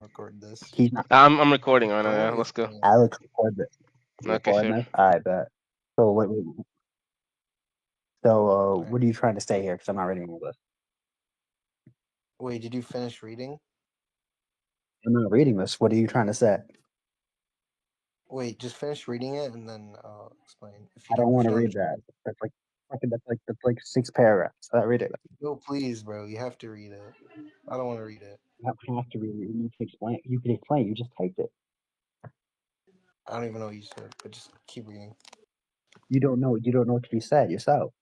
record this. He's not. I'm recording I on don't it. want Yeah, to let's go. explain. Alex record this. You Okay, recording sure. this? I bet. So All right. what are you trying to say here? Because I'm not reading all this. Wait, did you finish reading? I'm not reading this. What are you trying to say? Wait, just finish reading it and then I'll explain. I don't If want you to don't read that. understand. That's like 6 paragraphs. I'm not reading it. No, please, bro. You have to read it. I don't want to read it. You don't have to read it. You can explain. You can explain. You just typed it. I don't even know what you said, but just keep reading. You don't know. You don't know what you said yourself.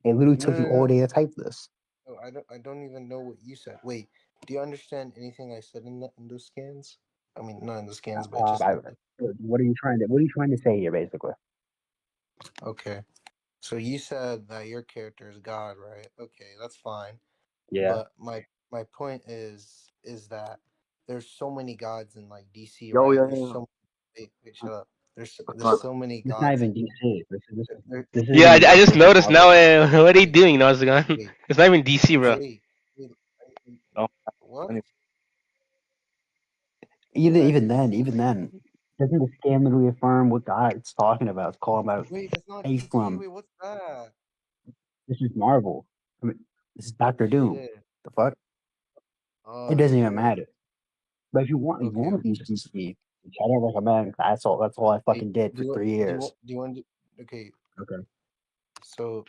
It literally No, took no, you no, all day to type this. no. I don't even know what you said. Wait, do you understand anything I said in those scans? I mean, not in the scans, but just in the. What are you trying to say here, basically? Okay. So you said that your character is God, right? Okay, that's fine. Yeah. But my point is that there's so many gods in like DC, Yo, right? yo, There's yo. so wait, shut up. What's There's up? so many It's not gods. even DC. This isn't Yeah, even I just DC. It's noticed now. Marvel. What are you doing, Narzugon? Wait, It's not even DC, bro. wait. No, What? any- Even then, doesn't the scan literally affirm what God it's talking about? It's calling about Wait, that's not DC. Abram. Wait, what's that? This is Marvel. I mean, this is Oh Doctor Doom. shit. The fuck? It Oh doesn't even shit. matter. But if you Okay, want to okay. use DC, which I don't recommend. That's all I Hey, fucking did for 3 years. do you want to, okay, Okay. so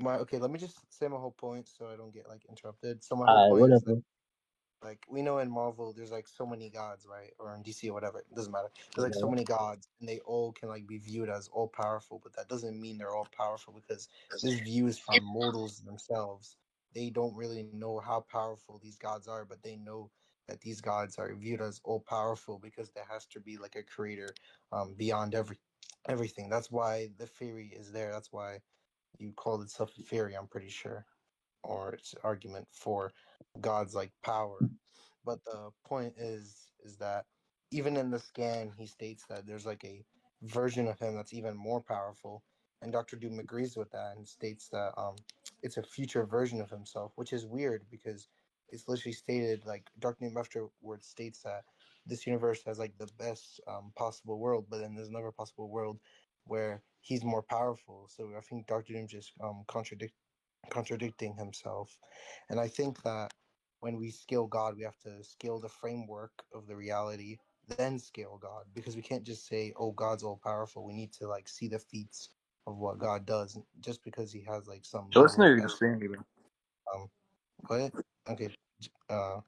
okay, let me just say my whole point so I don't get like interrupted. So my whole point is that Whatever. like we know in Marvel there's like so many gods, right? Or in DC or whatever, it doesn't matter. There's like so Yeah. many gods and they all can like be viewed as all powerful, but that doesn't mean they're all powerful because this view is from mortals themselves. They don't really know how powerful these gods are, but they know that these gods are viewed as all powerful because there has to be like a creator beyond everything. That's why the theory is there. That's why you call itself a theory, I'm pretty sure, or it's an argument for God's like power. But the point is that even in the scan, he states that there's like a version of him that's even more powerful, and Doctor Doom agrees with that and states that it's a future version of himself, which is weird because it's literally stated like Doctor Doom afterwards states that this universe has like the best possible world, but then there's another possible world where he's more powerful. So I think Doctor Doom just contradicting himself. And I think that when we scale God, we have to scale the framework of the reality, then scale God, because we can't just say, "Oh, God's all powerful." We need to like see the feats of what God does, just because He has like some yo, listen level to of you explain it, bro. um, what? Okay, uh,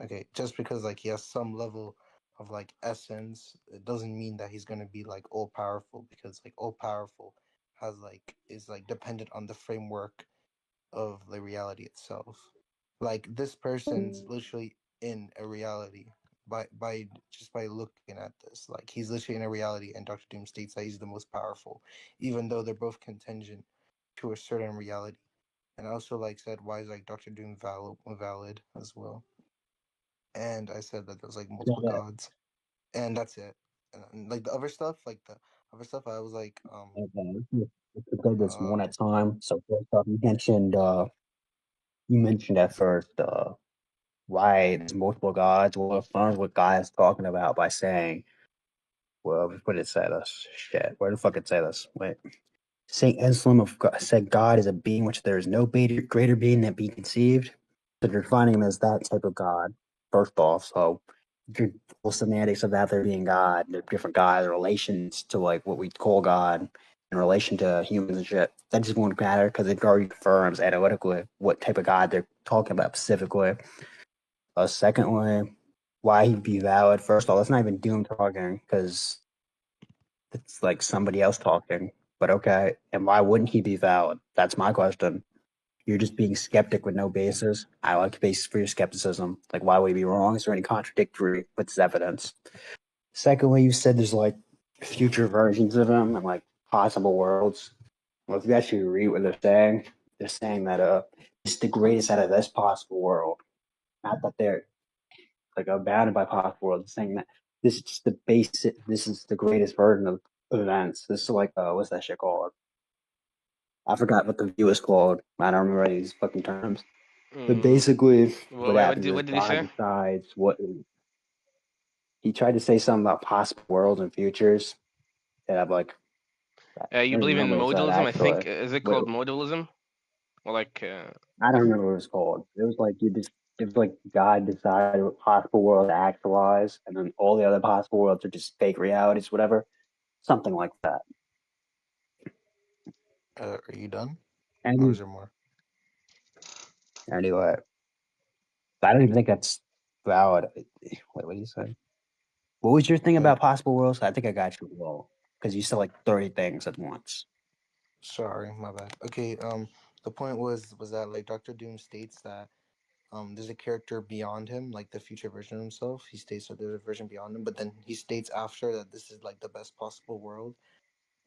okay, just because like He has some level of like essence, it doesn't mean that He's gonna be like all powerful, because like all powerful has like is like dependent on the framework of the reality itself. Like this person's literally in a reality by just by looking at this. Like he's literally in a reality, and Doctor Doom states that he's the most powerful, even though they're both contingent to a certain reality. And I also like said why is like Doctor Doom valid as well. And I said that there's like Yeah, multiple that. gods, and that's it. Like the other stuff, I was like Okay. Let's go this uh one at a time. So first off, you mentioned at first why there's multiple gods. Well, affirms what God is talking about by saying, well, what did it say this? Shit, where the fuck it say this? Wait. Saint Anselm of God, said God is a being which there is no greater being that be conceived. So defining him as that type of God, first off. So the whole semantics of that there being God, the different gods, relations to like what we call God in relation to humans and shit. That just won't matter because it already confirms analytically what type of God they're talking about specifically. Secondly, why he'd be valid. First of all, that's not even Doom talking because it's like somebody else talking. But okay, and why wouldn't he be valid? That's my question. You're just being skeptic with no basis. I like a basis for your skepticism. Like, why would he be wrong? Is there any contradictory with this evidence? Secondly, you said there's like future versions of him and like possible worlds. Well, if you actually read what they're saying that it's the greatest out of this possible world. Not that they're like bounded by possible worlds. Saying that this is just the basic. This is the greatest version of events. This is like what's that shit called? I forgot what the view is called. I don't remember these fucking terms. But Mm, basically, what what happens did is what did he God say? decides what. he tried to say something about possible worlds and futures, and I'm like, You there's believe no in way to that modalism? I actually. think is it Wait, called modalism? Or like I don't remember what it was called. It was like it was like God decided what possible world to actualize, and then all the other possible worlds are just fake realities, whatever, something like that. Are you done, or Any is there more? anyway, I don't even think that's valid. Wait, what do you say? What was your thing Uh, about possible worlds? I think I got you wrong because you said like 30 things at once. Sorry, my bad. Okay, the point was that like Doctor Doom states that there's a character beyond him, like the future version of himself. He states that there's a version beyond him, but then he states after that this is like the best possible world.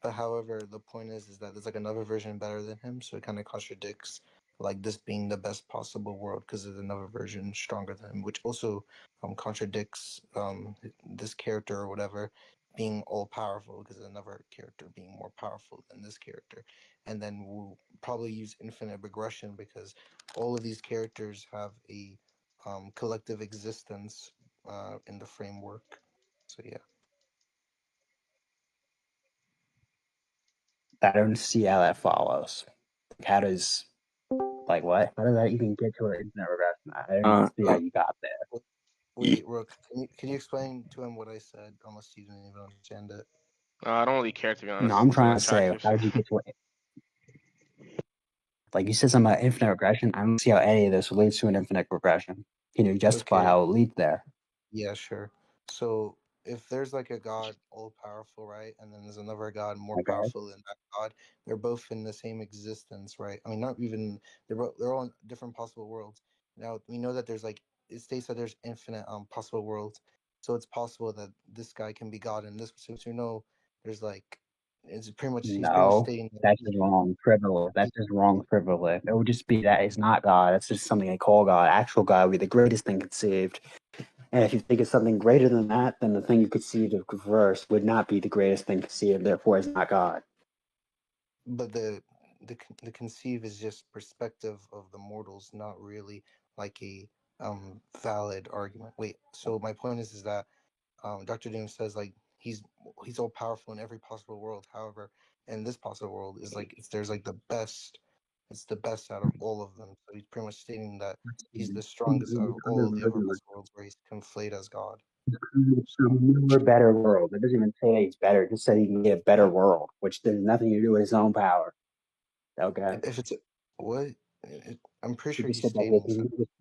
But however, the point is that there's like another version better than him, so it kind of contradicts like this being the best possible world because there's another version stronger than him, which also contradicts this character or whatever being all powerful because there's another character being more powerful than this character, and then we'll probably use infinite regression because all of these characters have a collective existence in the framework. So yeah. I don't see how that follows. How does like what? How does that even get to an infinite regression? I don't even see how you got there. Wait, Rook, can you explain to him what I said? Unless you didn't even understand it. I don't really care to be No, honest. I'm It's trying to say, unattractive. how did you get to it? Like you said something about infinite regression. I don't see how any of this leads to an infinite regression. Can you justify Okay, how it leads there? yeah, sure. So if there's like a god all powerful, right, and then there's another god more Okay. powerful than that god, they're both in the same existence, right? I mean, not even they're all in different possible worlds. Now we know that there's like it states that there's infinite possible worlds, so it's possible that this guy can be God and this. Since we know there's like it's pretty much he's pretty much No, stating that that's just wrong. Frivolous. That's just wrong. Frivolous. It would just be that it's not God. That's just something they call God. Actual God would be the greatest thing conceived. And if you think it's something greater than that, then the thing you conceived of first would not be the greatest thing conceived. Therefore, it's not God. but the conceive is just perspective of the mortals, not really like a valid argument. Wait, so my point is that Dr. Doom says like he's all powerful in every possible world. However, in this possible world is like there's like the best. It's the best out of all of them. So he's pretty much stating that he's the strongest out of all of the other possible worlds where he's conflated as God. So Some newer, better world. It doesn't even say that he's better. It just said he can get a better world, which has nothing to do with his own power. Okay. if it's what I'm pretty He sure just he's said that stating he just,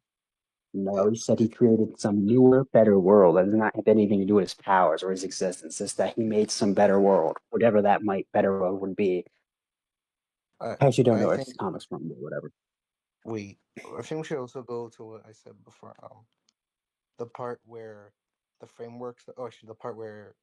no, it, he said he it, created some newer, better world. That does not have anything to do with his powers or his existence. It's just that he made some better world, whatever that might better world would be. I I actually don't I know where think it's comics from, but whatever. wait. I think we should also go to what I said before. The part where the frameworks. Oh, actually, the part where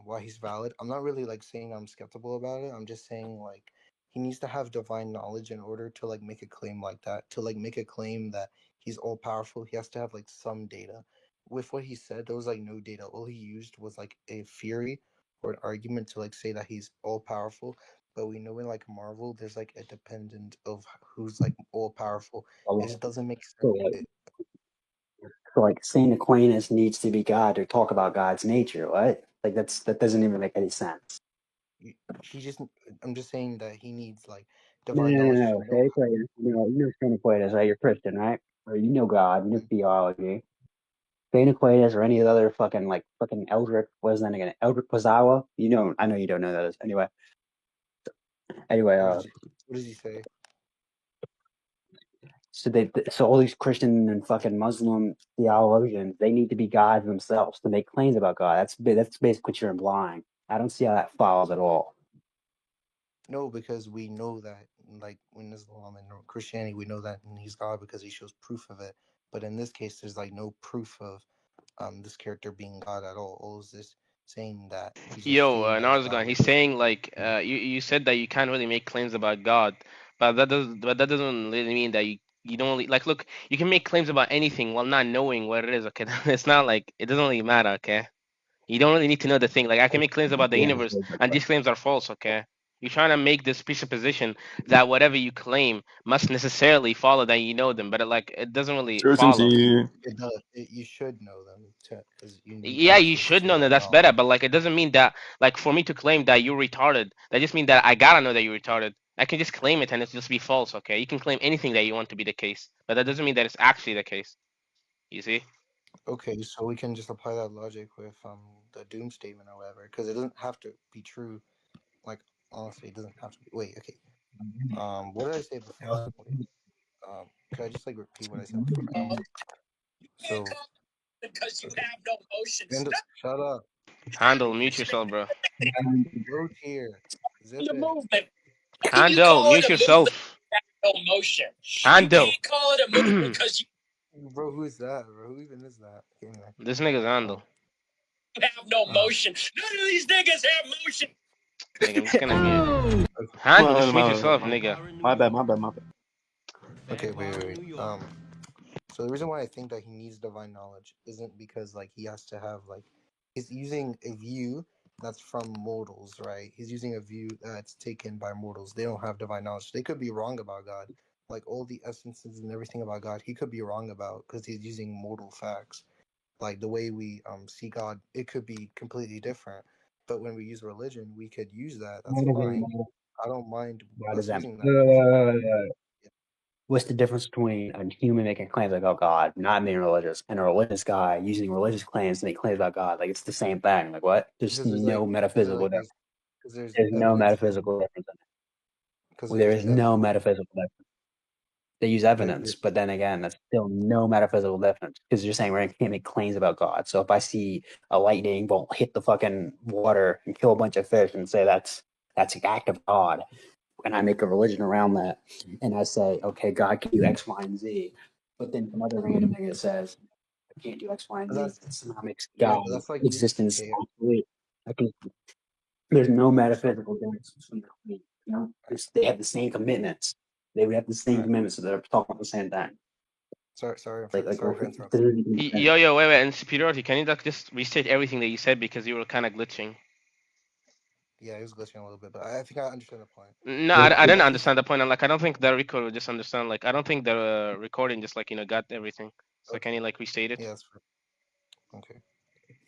why he's valid. I'm not really like saying I'm skeptical about it. I'm just saying like he needs to have divine knowledge in order to like make a claim like that. To like make a claim that he's all powerful, he has to have like some data. With what he said, there was like no data. All he used was like a theory or an argument to like say that he's all powerful. But we know in like Marvel, there's like a dependent of who's like all powerful. It So, just doesn't make so, sense. like, so like Saint Aquinas needs to be God to talk about God's nature. What? Like that doesn't even make any sense. He just I'm just saying that he needs like No, divine no, no, knowledge to no. know. Saint Aquinas, you know Saint Aquinas, right? You're Christian, right? Or you know God, you know theology. Saint Aquinas or any of the other fucking Eldrick, what is that again? Eldrick Pazawa? You know, I know you don't know that. Anyway, What does he say? so all these Christian and fucking Muslim theologians, they need to be gods themselves to make claims about God. That's basically what you're implying. I don't see how that follows at all. No, because we know that like in Islam and Christianity, we know that he's God because he shows proof of it. But in this case, there's like no proof of this character being God at all. All is this saying that he's just Yo, stating that he's Narzugon, God. he's saying like you said that you can't really make claims about God, but that doesn't really mean that you don't really, like look, you can make claims about anything while not knowing what it is. Okay, it's not like it doesn't really matter. Okay, you don't really need to know the thing. Like I can make claims about the Yeah, universe, and these claims are false. Okay, You're trying to make this presupposition that whatever you claim must necessarily follow that you know them, but it doesn't really follow. Certainty. It does. You should know them because you need Yeah, you access should to know that that that's knowledge. better, but it doesn't mean that for me to claim that you're retarded, that just means that I gotta know that you're retarded. I can just claim it and it's just be false, okay? You can claim anything that you want to be the case, but that doesn't mean that it's actually the case. You see? Okay, so we can just apply that logic with the doom statement or whatever, because it doesn't have to be true. Like honestly, it doesn't have to be. Wait, okay. What did I say before? Wait, could I just like repeat what I said before? So okay, shut up. Handle, mute yourself, bro. Bro's here. Zip it. Handle, mute yourself. Handle. Bro, who is that? Bro, who even is that? Anyway, This nigga's handle. Nigga, I'm just gonna mute. Handle, just mute yourself, nigga. My bad. okay, wait. So the reason why I think that he needs divine knowledge isn't because like he has to have like he's using a view that's from mortals, right? He's using a view that's taken by mortals. They don't have divine knowledge. They could be wrong about God. Like all the essences and everything about God, he could be wrong about because he's using mortal facts. Like the way we see God, it could be completely different. But when we use religion, we could use that. That's fine. I don't mind Why does us that? using that because What's the difference between a human making claims about God, not being religious, and a religious guy using religious claims to make claims about God? Like it's the same thing. Like what? There's because there's no like because metaphysical like difference. there's There's no evidence from metaphysical difference. because Well, there there's is no evidence. metaphysical difference. They use evidence, but then again, that's still no metaphysical difference because you're saying we can't make claims about God. So if I see a lightning bolt hit the fucking water and kill a bunch of fish and say that's the act of God, and I make a religion around that, and I say, okay, God can do X, Y, and Z, but then some other random nigga says I can't do X, Y, and But Z, that's that somehow makes yeah, God but that's like you. existence Okay, obsolete. I can, there's no so metaphysical difference between them. You know, they have the same commitments. They would have the same commitments, so they're talking about the same thing. sorry for interrupting. Yo, yo, wait. And superiority, can you just restate everything that you said because you were kind of glitching? Yeah, he was glitching a little bit, but I think I understand the point. No, I I didn't think understand the point. I don't think the record would just understand. I don't think the recording just got everything. So can okay. you restate it? Yeah, that's okay.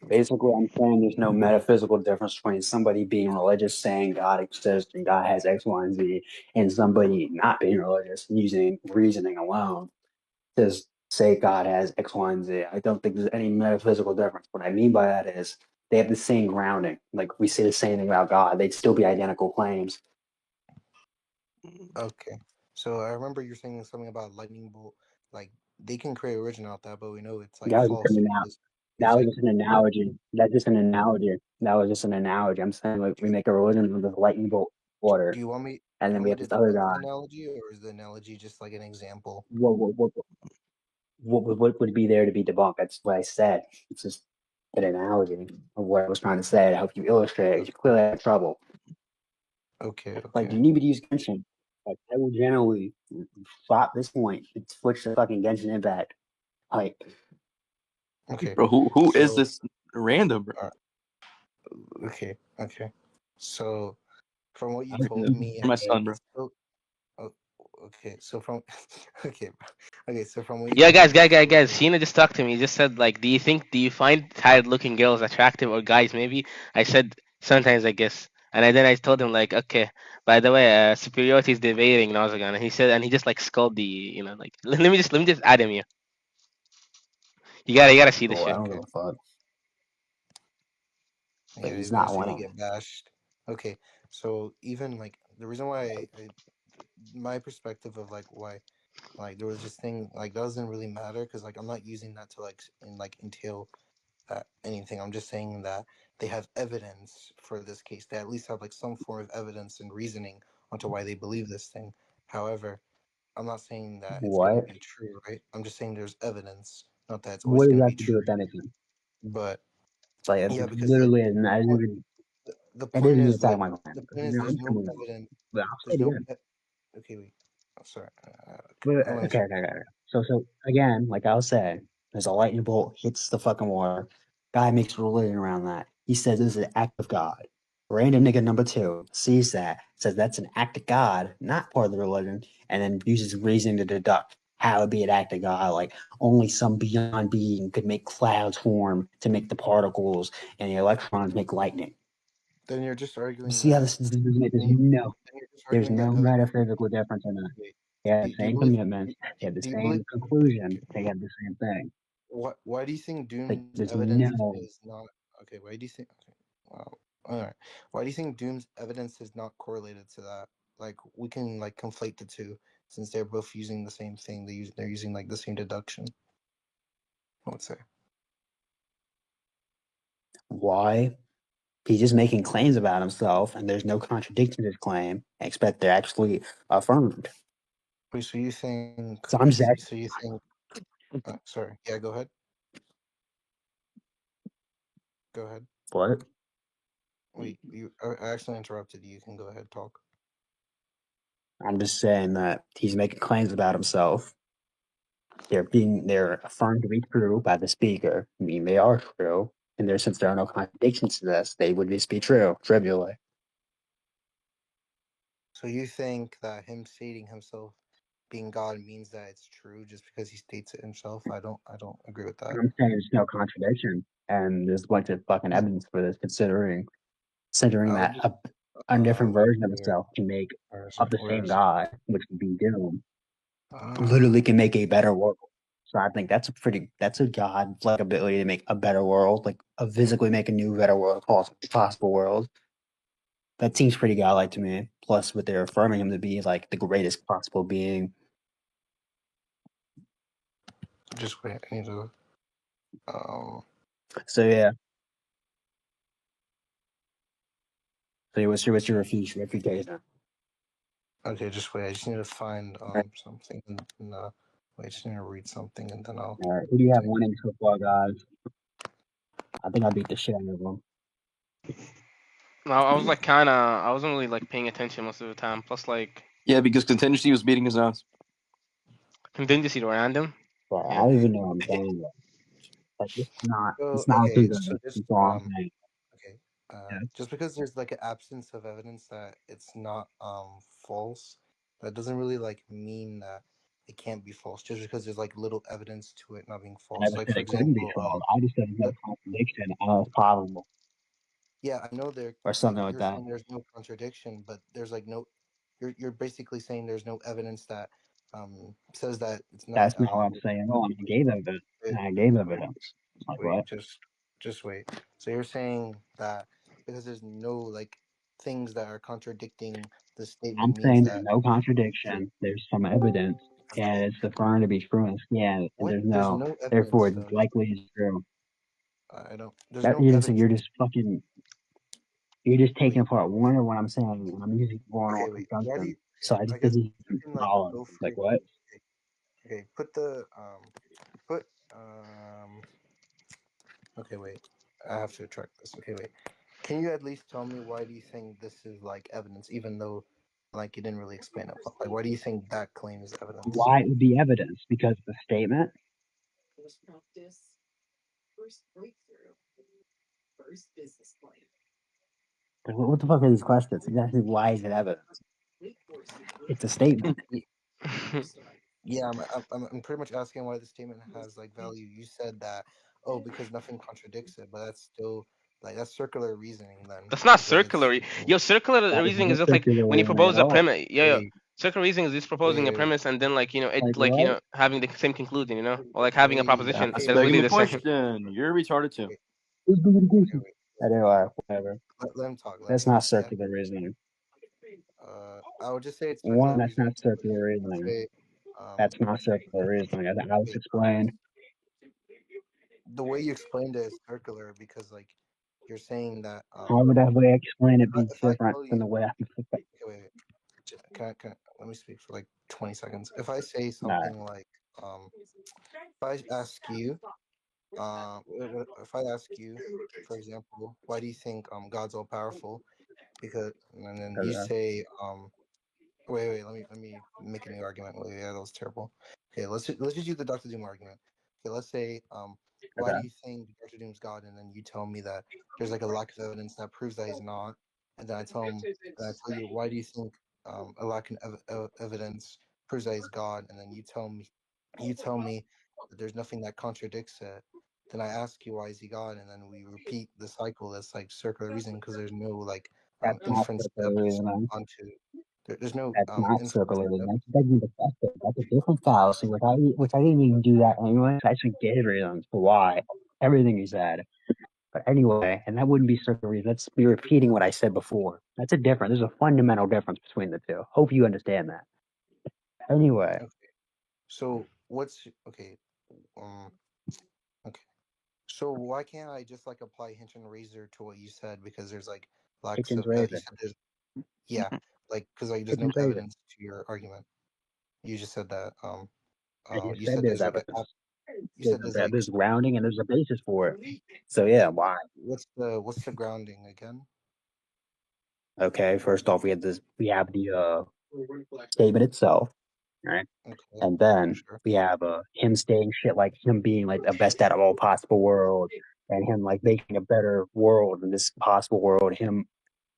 Basically, I'm saying there's no metaphysical difference between somebody being religious, saying God exists and God has X, Y, and Z, and somebody not being religious and using reasoning alone to say God has X, Y, and Z. I don't think there's any metaphysical difference. What I mean by that is they have the same grounding. Like we say the same thing about God, they'd still be identical claims. Okay. So I remember you're saying something about lightning bolt. Like they can create origin out that, but we know it's like That was just false an because you're that was saying just an analogy. That's just an analogy. That was just an analogy. I'm saying like we okay. make a religion with this lightning bolt Do water, you want me? and Do you then want we me have to this other develop the guy. analogy, or is the analogy just like an example? What would be there to be debunked? That's what I said. It's just an analogy of what I was trying to say to help you illustrate. Okay. You clearly have trouble. Okay. Like, do Okay. you need me to use Genshin? Like, I will generally stop this point and switch to fucking Genshin Impact. Like, Okay. Bro, who is So this random, bro? okay. Okay. So from what you This told is me, for my son, bro. it's still oh, okay. So from okay. Okay. So from what you Yeah, told me, it's still guys. Sheena just talked to me. He just said do you find tired-looking girls attractive or guys maybe? I said sometimes, I guess. And then I told him okay. By the way, superiority is debating Narzugon, and he said, and he just scolded the, let me just add him here. You gotta see this oh, I shit. don't give okay. a fuck. But Yeah, he's he's gonna not say one to of them. get bashed. Okay. So even like the reason why my perspective of like why like there was this thing like doesn't really matter because like I'm not using that to entail anything. I'm just saying that they have evidence for this case. They at least have like some form of evidence and reasoning onto why they believe this thing. However, I'm not saying that it's gonna What? be true, right? I'm just saying there's evidence, not that it's always What does gonna that be have to do with true. anything? But It's like, yeah, it's because like literally, and I what didn't even, the I point didn't even is talk like about that. the point is No, there's I'm no coming on. evidence. But I'll say There's it no. again. Okay, wait. Oh, sorry. Okay, But, let me okay, finish. okay, okay. So again, like I was saying, there's a lightning bolt hits the fucking water. Guy makes a religion around that. He says this is an act of God. Random nigga number two sees that, says that's an act of God, not part of the religion, and then uses reasoning to deduct how it would be an act of God. Like only some beyond being could make clouds form to make the particles, and the electrons make lightning. Then you're just You arguing see how that. this is? Then, you, then you're just There's arguing that no evidence. metaphysical difference in it. Wait, They have the do you same believe? commitments. They have the Do you believe? same conclusion. They have the same thing. Why do you think Like Doom's there's evidence no. is not okay? Why do you think? Okay, wow. All right. Why do you think Doom's evidence is not correlated to that? Like we can like conflate the two since they're both using the same thing. They're using like the same deduction. I would say. Why? He's just making claims about himself, and there's no contradiction to his claim, except they're actually affirmed. Wait, so you think? So I'm just asking, So you think? Sorry. Yeah. Go ahead. Go ahead. what? Wait. I actually interrupted you. You can go ahead. Talk. I'm just saying that he's making claims about himself. They're affirmed to be true by the speaker. I mean, they are true, and since there are no contradictions to this, they would just be true, trivially. So you think that him stating himself being God means that it's true just because he states it himself? I don't agree with that. I'm saying there's no contradiction, and there's a bunch of fucking evidence for this, considering I would that just a different version of where himself can make of the where same is it? God, which would be Doom, Uh, literally can make a better world. So I think that's a God like ability to make a better world, like physically make a new better world, possible world. That seems pretty godlike to me. Plus, what they're affirming him to be like the greatest possible being. just wait. I need to. Um. So yeah. So what's your refutation? Okay, just wait. I just need to find Right. something. Wait, I just need to read something and then I'll. All right. Who do you have Say, winning so far, guys? I think I beat the shit out of them. I was like kind of, I wasn't really like paying attention most of the time. Plus, like Yeah, because contingency was beating his ass. contingency random. But I yeah. don't even know what I'm saying. Like So it's not too okay. good. So just That's all I'm saying. okay. Yeah. Just because there's like an absence of evidence that it's not false, that doesn't really like mean that it can't be false. Just because there's like little evidence to it not being I false. never Like said for it couldn't be example, false. I just said there's no let, contradiction. It's probable yeah, I know there or like something like you're that. saying there's no contradiction, but there's like no. You're basically saying there's no evidence that says that it's not That's not what I'm saying. Oh, and I gave evidence. wait, And I gave evidence. Like wait, what? just wait. So you're saying that because there's no like things that are contradicting the statement I'm means saying there's that no okay, contradiction. There's some evidence, and okay. it's affirmed to be true and scanned, and What? there's There's no, no therefore, evidence it's though. likely it's true. I don't. There's That no you're just evidence. you're just fucking you're just taking Wait. apart one of what I'm saying, and I'm using one on Okay. Wait. Why do conjunction. you? So Okay. I I just guess didn't you can like follow. go Like free. what? Okay. Okay. Put um. Okay. Wait. I have to track this. Okay. Wait. Can you at least tell me why do you think this is like evidence, even though like you didn't really explain it? Like, why do you think that claim is evidence? Why it would be evidence? Because the statement. Like, what the fuck are these questions? Exactly why is it evidence? It's a statement. Yeah, I'm pretty much asking why the statement has like value. You said that, oh, because nothing contradicts it, but that's still like that's circular reasoning then, That's not because circular. it's Yo, circular That is reasoning no is just like circular when you reasoning propose at a all. premise. Yo, wait, circular reasoning is just proposing a wait, premise and then like it Like like what? having the same conclusion. Or like having a wait, proposition. okay, That's It's wait, begging really the the same. question. You're retarded too. wait, okay, wait. Anyway, whatever. Let him talk. Let him That's not talk. Yeah. circular reasoning. I would just say it's One, circular that's reasoning not circular because let's reasoning. say, um, That's not circular reasoning. As Alex wait, explained, the way you explained it is circular because like you're saying that how would that way explain it be if I different tell you, than the way I can put that? okay, wait, can I let me speak for like 20 seconds. If I say Nah, something like if I ask you if I ask you, for example, why do you think God's all powerful? Because and then you okay, say wait, let me make a new argument. Wait, yeah, that was terrible. Okay, let's just use the Doctor Doom argument. Okay, let's say why okay. do you think Doctor Doom's God? And then you tell me that there's like a lack of evidence that proves that he's not. and then I tell you, why do you think a lack of evidence proves that he's God? And then you tell me that there's nothing that contradicts it. Then I ask you, why is he God? And then we repeat the cycle. That's like circular reasoning because there's no like That's not inference circular evidence reasoning. onto. There's no That's not inference. circular reasoning. That's begging the question. That's a different fallacy, which I didn't even do that anyway. I actually gave reasons for why everything he said. But anyway, and that wouldn't be circular reasoning. That's me repeating what I said before. That's a difference. There's a fundamental difference between the two. Hope you understand that. Anyway, Okay. So what's okay? Um. Okay. So why can't I just like apply hinge and razor to what you said? Because there's like lacks kitchen's of you razor. said there's yeah, like because like there's no Kitchen's razor. evidence to your argument. You just said that I just you said said there's there's like evidence. you said there's like There's grounding and there's a basis for it. So yeah, why? what's the grounding again? Okay, first off, we have the statement itself, right? Okay, And then sure. we have him saying shit like him being like the best out of all possible worlds, and him like making a better world than this possible world. Him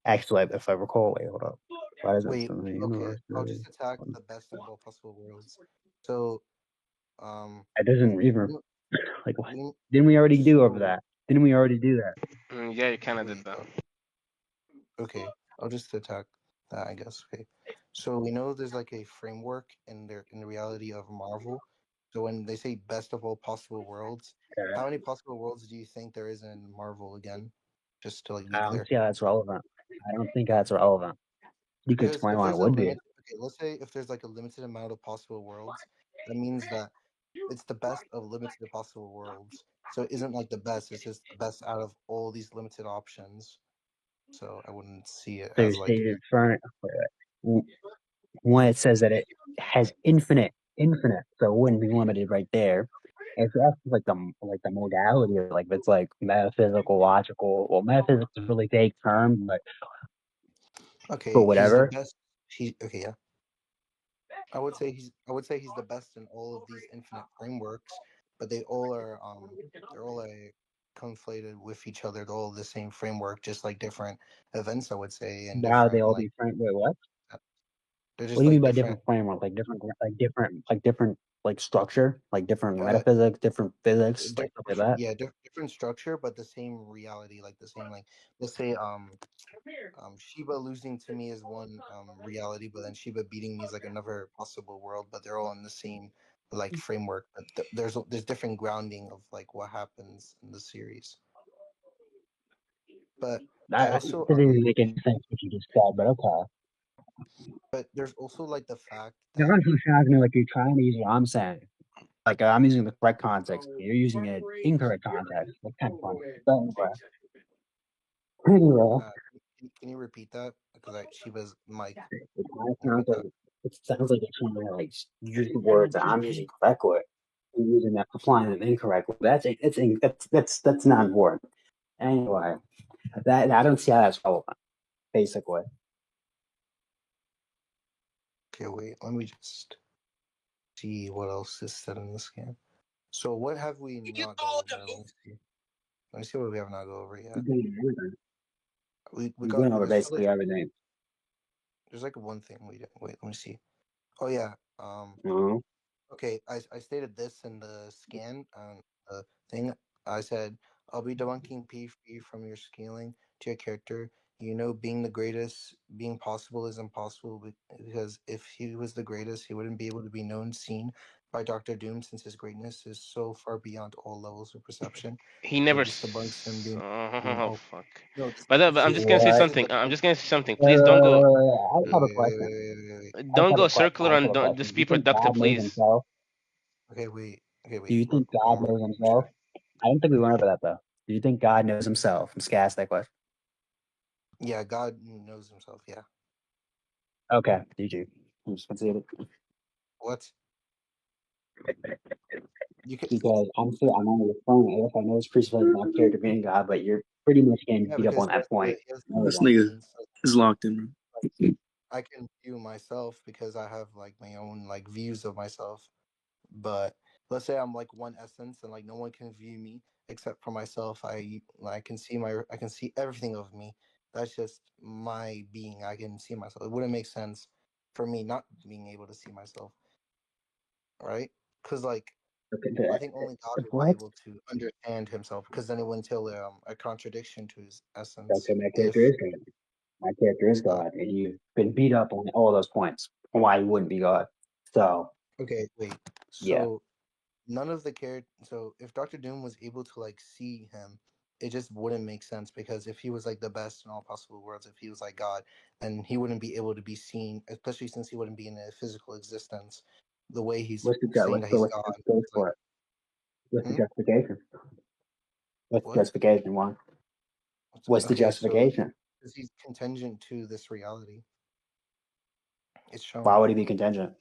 actually, if I recall, wait, hold up. Why is it Wait, from the okay. universe? I'll just attack the best of all possible worlds. So It doesn't even we, like what? we Didn't we already do over so that? Didn't we already do that? Yeah, you kind of did wait that. okay. I'll just attack that, I guess. Okay. So we know there's like a framework in the reality of Marvel. So when they say best of all possible worlds, Okay. how many possible worlds do you think there is in Marvel again? Just to like be I don't clear. see how that's relevant. I don't think that's relevant. You could Because explain if why it there's a would be. limit, okay, let's say if there's like a limited amount of possible worlds, that means that it's the best of limited possible worlds. So it isn't like the best, it's just the best out of all these limited options. So I wouldn't see it So you're as like stating when it says that it has infinite, so it wouldn't be limited right there. If that's like the modality of like if it's like metaphysical, logical. Well, metaphysics is a really vague term, but okay, he's the whatever. best. Okay, yeah. I would say he's the best in all of these infinite frameworks, but they're all like conflated with each other. They're all the same framework, just like different events, I would say, and Now they different all like be wait, what? they're What just do you mean like by different different framework? Like different like structure, like different uh metaphysics, different physics, like stuff like that. yeah, different structure, but the same reality, like the same like let's say Shiba losing to me is one reality, but then Shiba beating me is like another possible world, but they're all in the same like framework. But there's different grounding of like what happens in the series. But I It also doesn't even make any sense what you just said, but okay. but there's also like the fact You're that sounds me like you're trying to use what I'm saying. Like I'm using the correct context. You're using it incorrect context. That's kind of funny. But anyway, uh, can you repeat that? Because I Shiba's mic. it kind of sounds Repeat that. like you're trying to like use the words that I'm using correctly. You're using that applying them incorrectly. That's not important. Anyway, that I don't see how that's relevant. Basically, Okay, wait. Let me just see what else is said in this game. So what have we not go over? Let me see. Let me see what we have not go over we're yet. going over everything. We We're got going over there's basically everything. there's like one thing we didn't wait. Let me see. Oh yeah. No, Okay. I stated this in the scan the thing. I said I'll be debunking P3 from your scaling to your character. You know, being the greatest, being possible is impossible because if he was the greatest, he wouldn't be able to be known, seen by Doctor Doom since his greatness is so far beyond all levels of perception. He So never. this debunks him being Oh all. fuck. No, But I'm see, just gonna say what? this is something. the I'm debunk. just gonna say something. Please don't go. I Wait, have a wait, wait, question. wait, wait, wait, wait. Don't go I circular just have and a don't question. just Do you be think God productive, knows please. himself? Okay, wait. Okay, Do wait. you think God knows himself? I don't think we went over that though. Do you think God knows himself? I'm just gonna ask that question. Yeah, God knows himself. Yeah. Okay, GG. I'm just conceded. What? You could. Because I'm only referring if I know it's presupposed not character being God, but you're pretty much getting Yeah, beat up because on that point. he has No, This the then. nigga essence. is locked in, Like, I can view myself because I have like my own like views of myself. But let's say I'm like one essence and like no one can view me except for myself. I can see everything of me. That's just my being. I can see myself. It wouldn't make sense for me not being able to see myself, right? Because like I think only God would be What? able to understand himself. Because then it would entail a contradiction to his essence. Okay, my character If is God. My character is huh? God, and you've been beat up on all those points on why he wouldn't be God. So Okay, wait. yeah, So none of the character. So if Doctor Doom was able to like see him, it just wouldn't make sense because if he was like the best in all possible worlds, if he was like God, then he wouldn't be able to be seen, especially since he wouldn't be in a physical existence. The way he's what's the saying what's that the he's what's God, the justification it's like, for it? What's the hmm? justification? What's the What? justification? One. What's the Okay, so justification? because he's contingent to this reality, it's Why shown would he be contingent?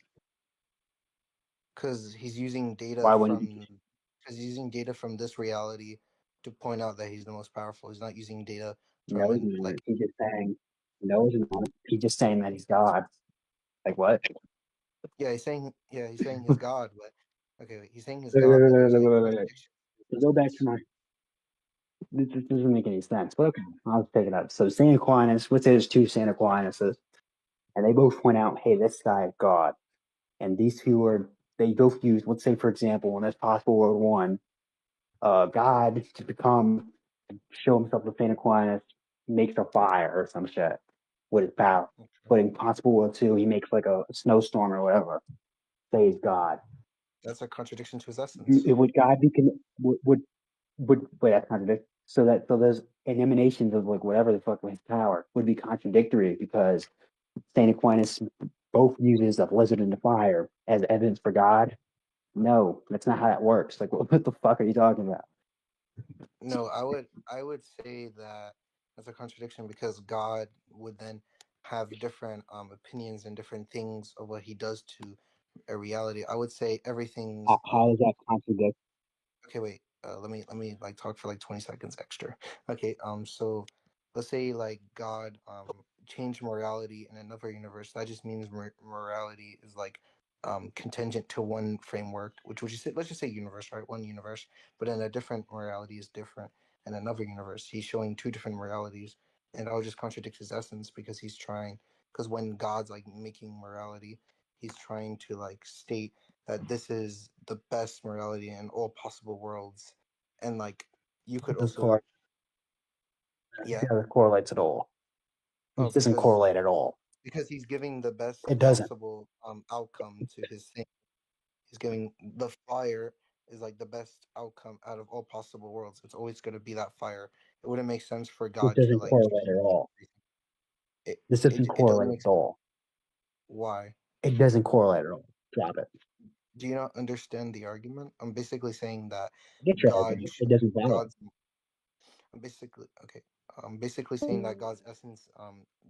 because he's using data Why wouldn't he be? from because he's using data from this reality to point out that he's the most powerful. He's not using data No, from he's an not. like He's just saying. No, he's not. He's just saying that he's God. Like what? he's saying he's God, but okay, wait, he's saying he's Wait, wait, God, wait, but wait, there's like wait, wait, wait. contradiction to his To go back to essence. my. This doesn't make any sense. But okay, I'll take it up. So Saint Aquinas, let's say there's two Saint Aquinas, and they both point out, hey, this guy is God. And these two are, they both use, let's say, for example, in this possible world one, God to show himself to St. Aquinas, makes a fire or some shit with his power. Okay. But in possible world two, he makes like a snowstorm or whatever. Say he's God. That's a contradiction to his essence. Would God be, wait, that's contradictory. So there's an emanations of like whatever the fuck his power would be contradictory because St. Aquinas both uses a blizzard and the fire as evidence for God. No, that's not how that works. Like, what the fuck are you talking about? No, I would say that that's a contradiction because God would then have different opinions and different things of what he does to a reality. I would say everything's How does that contradict? okay, wait. Let me like talk for like 20 seconds extra. Okay. So let's say like God changed morality in another universe. That just means morality is like contingent to one framework. Which would you say? Let's just say universe, right? One universe, but in a different morality is different in another universe. He's showing two different moralities, and that would just contradict his essence because he's trying. Because when God's like making morality, he's trying to like state that this is the best morality in all possible worlds, and like you could Does also correlate? yeah Yeah, it correlates at all. oh It doesn't correlate at all. because he's giving the best It doesn't. possible outcome to his thing. He's giving the fire is like the best outcome out of all possible worlds. It's always going to be that fire. It wouldn't make sense for It God to doesn't like correlate at all. it This it, doesn't it doesn't correlate make at all. why. It doesn't correlate at all. Drop it. Do you not understand the argument? I'm basically saying that I get your God argument. It should doesn't valid. God's I'm basically okay. I'm basically saying that God's essence,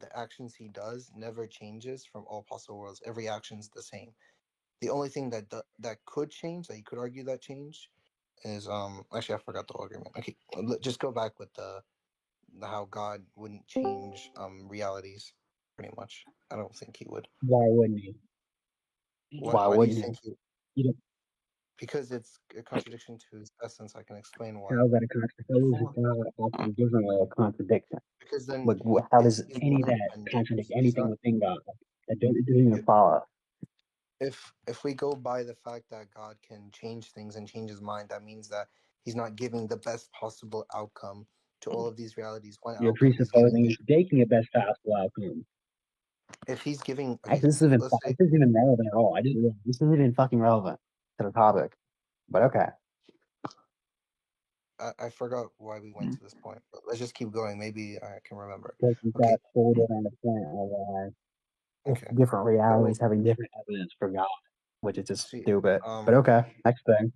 the actions he does never changes from all possible worlds. Every action's the same. The only thing that could change, that you could argue that change, is actually I forgot the argument. Okay, just go back with the how God wouldn't change realities. Pretty much, I don't think he would. Why wouldn't he? What? Why Why do you wouldn't think he? he? You know, Because it's a contradiction to his essence. I can explain why. how is that a contradiction? How is it acting differently a contradiction? Because then, Like, how if does he's any of one that and contradict he's anything not, within God? It doesn't even follow. if we go by the fact that God can change things and change his mind, that means that he's not giving the best possible outcome to all of these realities. One You're outcome he's giving presupposing is he's taking a best possible outcome. if he's giving okay, Actually, let's say this isn't even relevant at all. I didn't realize this isn't even fucking relevant to the topic. But okay. I forgot why we went to this point, but let's just keep going. Maybe I can remember. Because you Okay, got quoted on the point of okay. different So realities having different evidence for God, which is just see, stupid. But okay, next thing.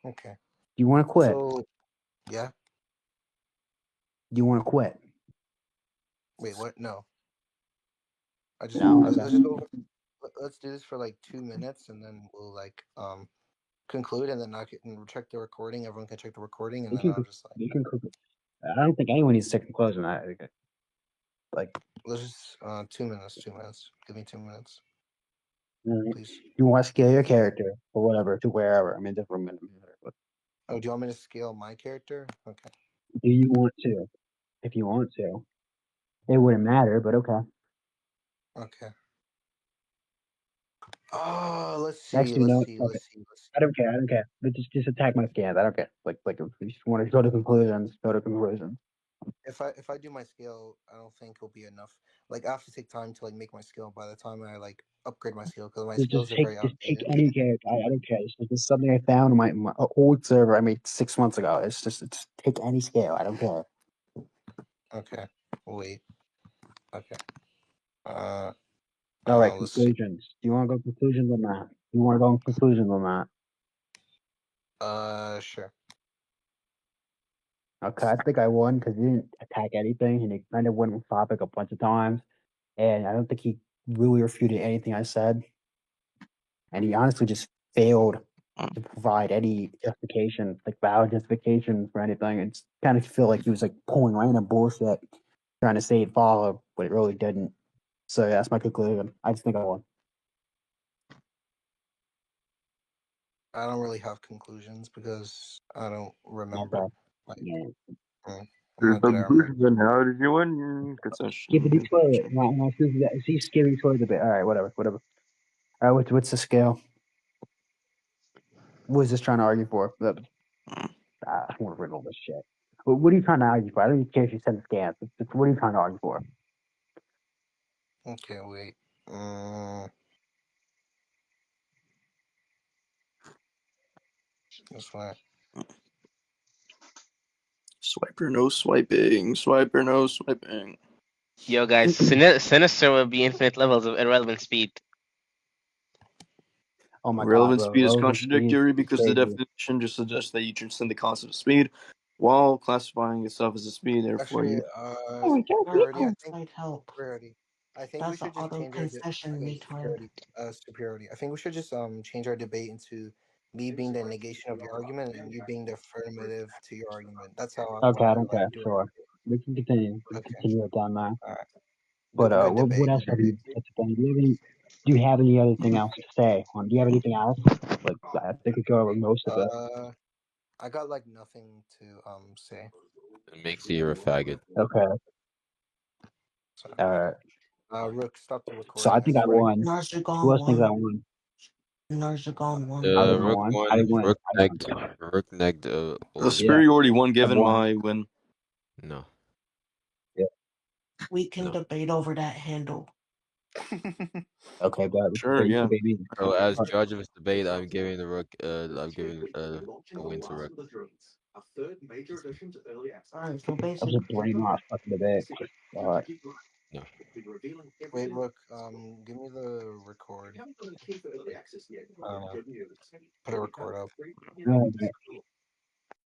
okay. Do you want to quit? So yeah. Do you want to quit? Wait, what? No. I just No. let's Okay. just go over. Let's do this for like 2 minutes, and then we'll like conclude, and then I can check the recording. Everyone can check the recording, and You then can. I'll just like You can. I don't think anyone needs to conclusion. Like. let's just 2 minutes. 2 minutes. Give me 2 minutes, Right. please. You want to scale your character or whatever to wherever. I mean, different matter. But Oh, do you want me to scale my character? Okay. do you want to? if you want to. It wouldn't matter, but okay. Okay. Oh, let's see. Actually, Let's no, see. fuck it. Let's see. Let's I see. don't care. I don't care. But just attack my scans. I don't care. Like if you just want to go to conclusions, go to conclusions. If I do my scale, I don't think it'll be enough. Like I have to take time to like make my skill by the time I like upgrade my skill because my skills are very Just take outdated. any character. I don't care. This is something I found in my old server I made 6 months ago. It's take any scale. I don't care. Okay. Wait. Okay. Uh. All right, Let's see. conclusions. Do you want to go conclusions or not? You want to go in conclusions or not? Sure. Okay, I think I won because he didn't attack anything and he kind of went on topic a bunch of times. And I don't think he really refuted anything I said. And he honestly just failed to provide any justification, like valid justification for anything. It's kind of feel like he was like pulling random bullshit, trying to say it followed, but it really didn't. So yeah, that's my conclusion. I just think I won. I don't really have conclusions because I don't remember. Okay. Like, Yeah. I'm There's not no good at remembering. conclusion. Then how did you win? Skibbity Concession. toilet. No, see skibbity toilet a bit. All right, whatever. All right, what's the scale? What is this trying to argue for? I want to read all this shit. What are you trying to argue for? I don't even care if you send scans. What are you trying to argue for? Okay, wait. Mm, this one. Swiper, no swiping. Swiper, no swiping. Yo, guys, Sinister will be infinite levels of irrelevant speed. Oh my god, Relevant bro. speed is Relevant speed contradictory is because the crazy. definition just suggests that you transcend the concept of speed while classifying itself as a speed. Therefore, Actually, you. superiority. I think Side help. superiority. I think we That's an should just auto change our concession okay retard. superiority. I think we should just change our debate into me being the negation of your argument and you being the affirmative to your argument. That's how I Okay, want I to don't like care. do our Sure. debate. We can continue. We can Okay, continue it down there. all right. But No what debate, no else have debate. you what's the thing? Do you have any other thing else to say? Do you have anything else? Like I think we go over most of it. I got like nothing to say. It makes you a faggot. Okay. So, Uh Rook, stop the so I recording. I think I swear to won. Who Narzugon else thinks I won. won? Narzugon won. I think I Rook won. I one, didn't win. Rook I won. negged, Rook negged. The Oli. Yeah, superiority one I given won. my win. No, Yeah. We can no. debate over that handle. Okay, but Sure, yeah. baby. So as All right. judge of this debate, I'm giving the Rook. I'm giving the win to Rook. Alright, so I was just basically, brain off fucking debate. No. Wait, Rook, give me the record. Like, I don't know, put a record up. Uh,